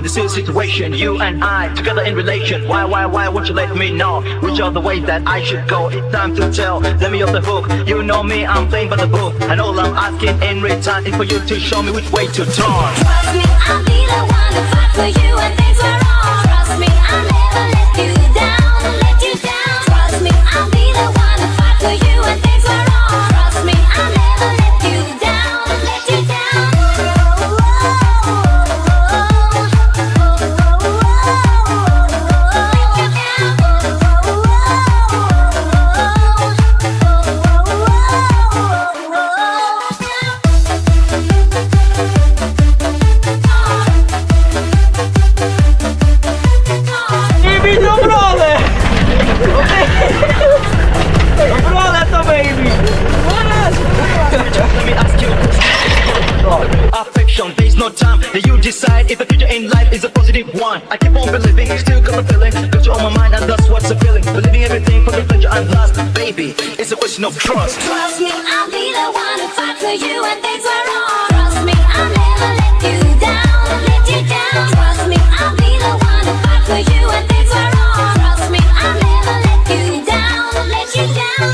one. This is a situation, you and I together in relation. Why won't you let me know which are the ways that I should go? It's time to tell, let me off the hook. You know me, I'm playing by the book, and all I'm asking in return is for you to show me which way to turn. Trust me, I'll be the one to fight for you when things are wrong. Trust me, I'll never let you down, let you down. Trust me, I'll be the one to fight for you when things are wrong. Trust me, I'll never let you down, let you down. Let me ask you a question. Affection, there's no time that you decide if the future in life is a positive one. I keep on believing, still got a feeling, got you on my mind and that's what's the feeling. Believing everything for the pleasure and lust, baby, it's a question of trust. Trust me, I'll be the one to fight for you when things are wrong. Trust me, I'll never let you down, let you down. Trust me, I'll be the one to fight for you when things are wrong. Trust me, I'll never let you down, let you down.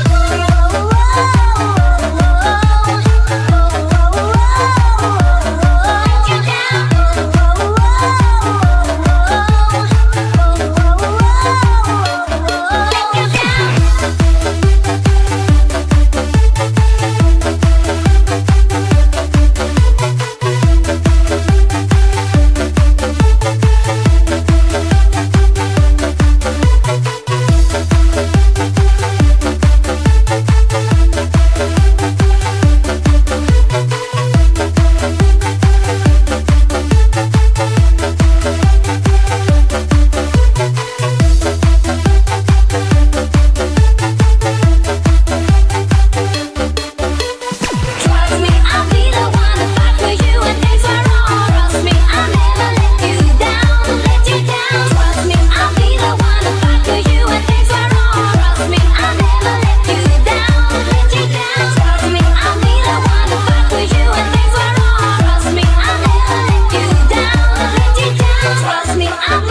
Trust me, I'll